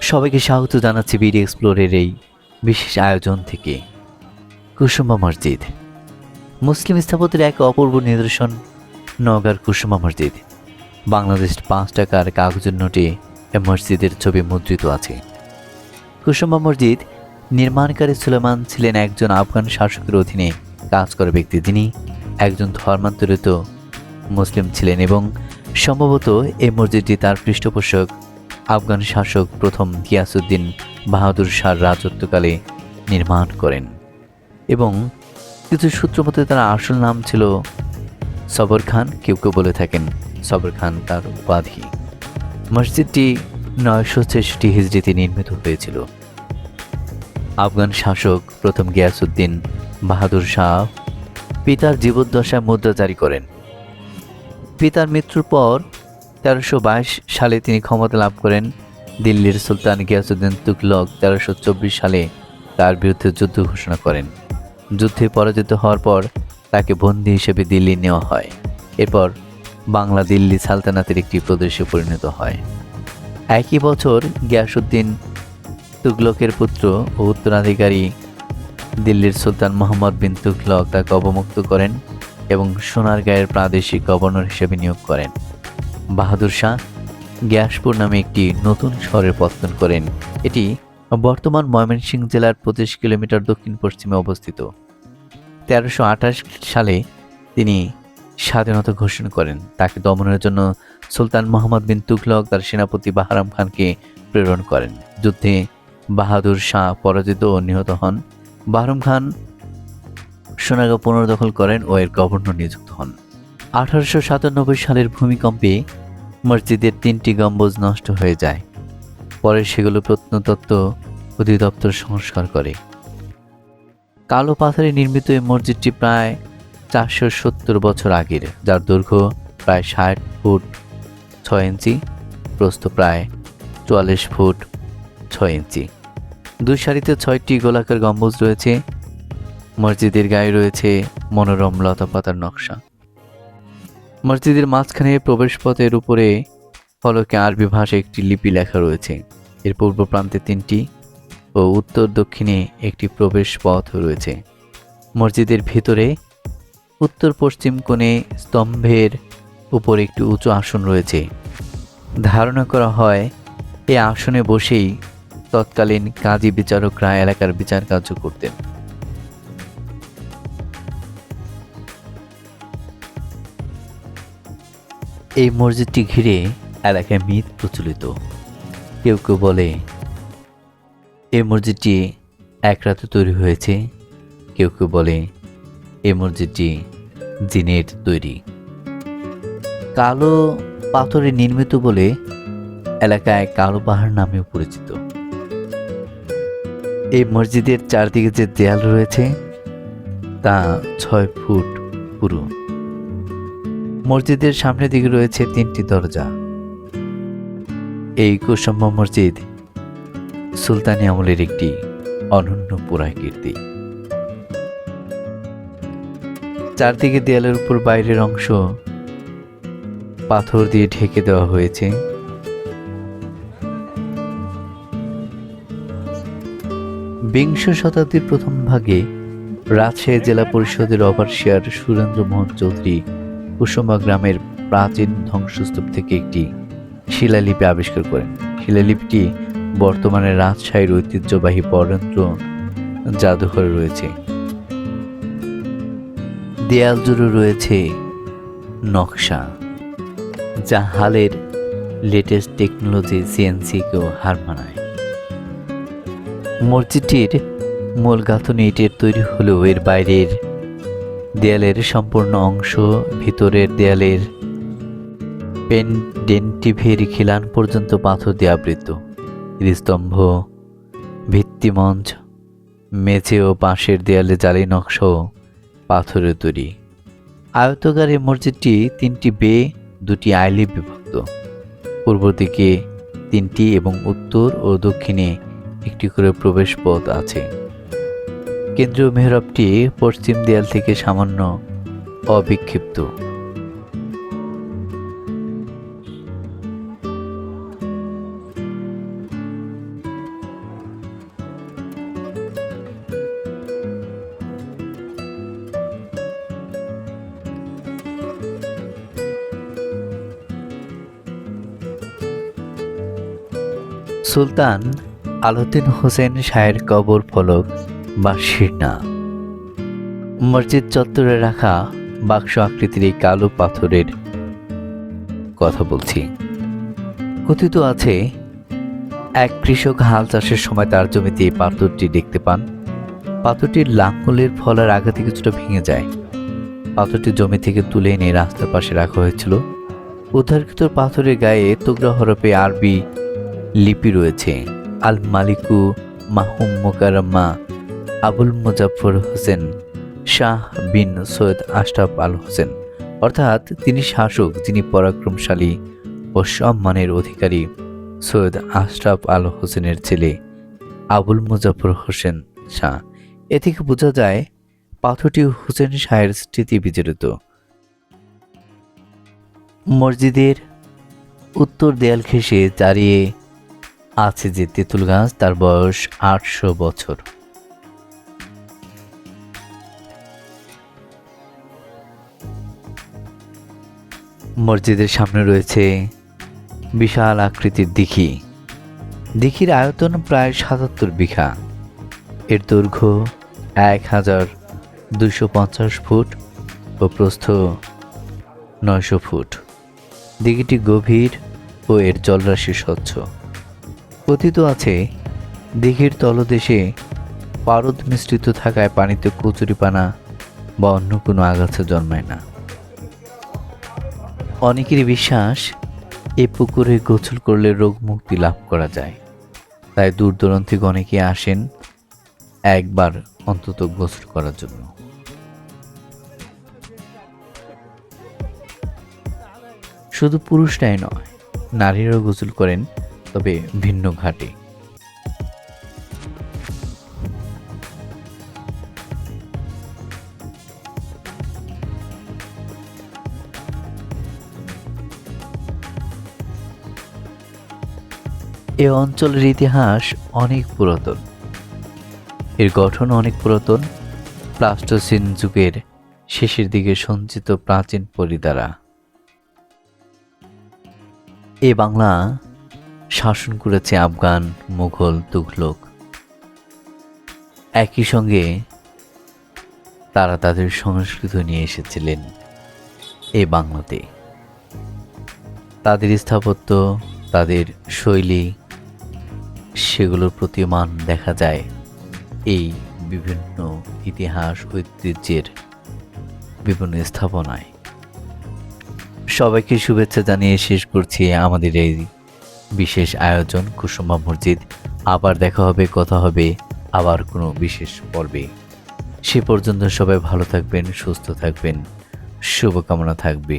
সবাইকে স্বাগত জানাচ্ছি বিডি এক্সপ্লোরের এই বিশেষ আয়োজন থেকে। কুসুমা মসজিদ মুসলিম স্থাপত্যের এক অপূর্ব নিদর্শন। নওগাঁর কুসুমা মসজিদ। বাংলাদেশ 5 টাকার কাগজের নোটে এ মসজিদের ছবি মুদ্রিত আছে। কুসুমা মসজিদ নির্মাণকারী সুলেমান ছিলেন একজন আফগান শাসকের অধীনে কাজ করা ব্যক্তি, যিনি একজন ধর্মান্তরিত মুসলিম ছিলেন এবং সম্ভবত এই মসজিদটি তার পৃষ্ঠপোষক আফগান শাসক প্রথম গিয়াসউদ্দিন বাহাদুর শাহর রাজত্বকালে নির্মাণ করেন এবং কিছু সূত্র মতে তার আসল নাম ছিল সবর খান। কেউ কেউ বলে থাকেন সবর খান তার উপাধি। মসজিদটি 966 হিজরিতে নির্মিত হয়েছিল। আফগান শাসক প্রথম গিয়াসউদ্দিন বাহাদুর শাহ পিতার জীবদ্দশায় মুদ্রা জারি করেন। পিতার মৃত্যুর পর 1322 সালে তিনি ক্ষমতা লাভ করেন। দিল্লির সুলতান গিয়াসউদ্দিন তুগলক 1324 সালে তার বিরুদ্ধে যুদ্ধ ঘোষণা করেন। যুদ্ধে পরাজিত হওয়ার পর তাকে বন্দী হিসেবে দিল্লি নেওয়া হয়। এরপর বাংলা দিল্লি সালতানাতের একটি প্রদেশে পরিণত হয়। একই বছর গিয়াসউদ্দিন তুগলকের পুত্র ও উত্তরাধিকারী দিল্লির সুলতান মোহাম্মদ বিন তুগলক তাকে অবমুক্ত করেন এবং সোনারগাঁয়ের প্রাদেশিক গভর্নর হিসেবে নিয়োগ করেন। বাহাদুর শাহ গ্যাসপুর নামে একটি নতুন শহরের পত্তন করেন। এটি বর্তমান ময়মনসিংহ জেলার 25 কিলোমিটার দক্ষিণ পশ্চিমে অবস্থিত। 1328 সালে তিনি স্বাধীনতা ঘোষণা করেন। তাকে দমনের জন্য সুলতান মোহাম্মদ বিন তুগলক তার সেনাপতি বাহরাম খানকে প্রেরণ করেন। যুদ্ধে বাহাদুর শাহ পরাজিত ও নিহত হন। বাহরাম খান সোনারগাঁও পুনর্দখল করেন ও এর গভর্নর নিযুক্ত হন। 1897 সালের ভূমিকম্পে মসজিদের 3টি গম্বুজ নষ্ট হয়ে যায়। পরে সেগুলো প্রত্নতত্ত্ব অধিদপ্তর সংস্কার করে। কালো পাথরে নির্মিত এই মসজিদটি প্রায় 470 বছর আগের, যার দৈর্ঘ্য প্রায় 60 ফুট 6 ইঞ্চি, প্রস্থ প্রায় 44 ফুট 6 ইঞ্চি। দুই সারিতে 6টি গোলাকার গম্বুজ রয়েছে। মসজিদের গায়ে রয়েছে মনোরম লতাপাতার নকশা। মসজিদের মাঝখানে প্রবেশপথের উপরে ফলকে আরবি ভাষায় একটি লিপি লেখা রয়েছে। এর পূর্ব প্রান্তে 3টি ও উত্তর দক্ষিণে একটি প্রবেশ পথ রয়েছে। মসজিদের ভিতরে উত্তর পশ্চিম কোণে স্তম্ভের উপর একটি উঁচু আসন রয়েছে। ধারণা করা হয় এই আসনে বসেই তৎকালীন কাজী বিচারকরা এলাকার বিচার কার্য করতেন। এই মসজিদটি ঘিরে এলাকায় মিথ প্রচলিত। কেউ কেউ বলে এই মসজিদটি এক রাতে তৈরি হয়েছে। কেউ কেউ বলে এই মসজিদটি জিনের তৈরি। কালো পাথরে নির্মিত বলে এলাকায় কালো পাহাড় নামেও পরিচিত। এই মসজিদের চারদিকে যে দেয়াল রয়েছে তা 6 ফুট পুরু। মসজিদের সামনের দিকে রয়েছে 3টি দরজা। এই কুসুমা মসজিদ সুলতানি আমলের একটি অনন্য পুরাকীর্তি। চারদিকে দেয়ালের উপর বাইরের অংশ পাথর দিয়ে ঢেকে দেওয়া হয়েছে। বিংশ শতাব্দীর প্রথম ভাগে রাজশাহী জেলা পরিষদের ওভারসিয়ার সুরেন্দ্র মোহন চৌধুরী কুসুমা গ্রামের প্রাচীন ধ্বংসস্তূপ থেকে একটি শিলালিপি আবিষ্কার করেন। শিলালিপিটি বর্তমানে রাজশাহীর ঐতিহ্যবাহী বরেন্দ্র জাদুঘরে রয়েছে। দেয়াল জুড়ে রয়েছে নকশা, যা হালের লেটেস্ট টেকনোলজি সিএনসিকেও হার মানায়। মসজিদটির মূল গাঁথনি ইটের তৈরি হলেও এর বাইরের দেয়ালের সম্পূর্ণ অংশ ভিতরের দেয়ালের পেন্ডেন্টিভের খিলান পর্যন্ত পাথর দিয়ে আবৃত। স্তম্ভ, ভিত্তিমঞ্চ, মেঝে ও পাশের দেয়ালে জালি নকশাও পাথরের তৈরি। আয়তাকার এই মসজিদটি 3টি বে 2টি আইলে বিভক্ত। পূর্ব দিকে 3টি এবং উত্তর ও দক্ষিণে একটি করে প্রবেশ পথ আছে। কেন্দ্রীয় মেহরাবটি পশ্চিম দেয়াল থেকে সামান্য অবিক্ষিপ্ত। সুলতান আলাউদ্দিন হোসেন শাহের কবর ফলক বা শিরনা। মসজিদ চত্বরে রাখা বাক্স আকৃতির এই কালো পাথরের কথা বলছি। কথিত আছে, এক কৃষক হাল চাষের সময় তার জমিতে এই পাথরটি দেখতে পান। পাথরটির লাঙ্গলের ফলার আঘাতে কিছুটা ভেঙে যায়। পাথরটি জমি থেকে তুলে এনে রাস্তার পাশে রাখা হয়েছিল। উদ্ধারকৃত পাথরের গায়ে তোগরা হরফে আরবি লিপি রয়েছে, আল মালিকু মাহুম মোকাররমা আবুল মুজাফফর হোসেন শাহ বিন সৈয়দ আশরাফ আল হোসেন, অর্থাৎ তিনি শাসক যিনি পরাক্রমশালী ও সম্মানের অধিকারী সৈয়দ আশরাফ আল হোসেনের ছেলে আবুল মুজাফফর হোসেন শাহ। এ থেকে বোঝা যায় পাথরটি হোসেন শাহের স্মৃতি বিজড়িত। মসজিদের উত্তর দেয়াল ঘেঁষে দাঁড়িয়ে আছে যে তেঁতুল গাছ, তার বয়স 800 বছর। মসজিদের সামনে রয়েছে বিশাল আকৃতির দিঘি। দিঘির আয়তন প্রায় 77 বিঘা। এর দৈর্ঘ্য 1250 ফুট ও প্রস্থ 900 ফুট। দিঘিটি গভীর ও এর জলরাশি স্বচ্ছ। কথিত আছে, দিঘির তলদেশে পারদ মিশ্রিত থাকায় পানিতে কচুরিপানা বা অন্য কোনো আগাছা জন্মায় না। অনেকেরই বিশ্বাস, এ পুকুরে গোসল করলে রোগ মুক্তি লাভ করা যায়। তাই দূর দূরান্ত থেকে অনেকে আসেন একবার অন্তত গোসল করার জন্য। শুধু পুরুষরাই নয়, নারীরাও গোসল করেন, তবে ভিন্ন ঘাটে। এ অঞ্চলের ইতিহাস অনেক পুরাতন। এর গঠন অনেক পুরাতন, প্লাস্টোসিন যুগের শেষের দিকে সঞ্চিত প্রাচীন পলি দ্বারা। এ বাংলা শাসন করেছে আফগান, মুঘল, তুঘলক। একই সঙ্গে তারা তাদের সংস্কৃতি নিয়ে এসেছিলেন এই বাংলাতে। তাদের স্থাপত্য, তাদের শৈলী, সেগুলোর প্রতিমান দেখা যায় এই বিভিন্ন ইতিহাস ঐতিহ্যের বিভিন্ন স্থাপনায়। সবাইকে শুভেচ্ছা জানিয়ে শেষ করছি আমাদের এই বিশেষ আয়োজন কুসুম্বা মসজিদ। আবার দেখা হবে, কথা হবে আবার কোনো বিশেষ পর্বে। সে পর্যন্ত সবাই ভালো থাকবেন, সুস্থ থাকবেন, শুভকামনা থাকবে।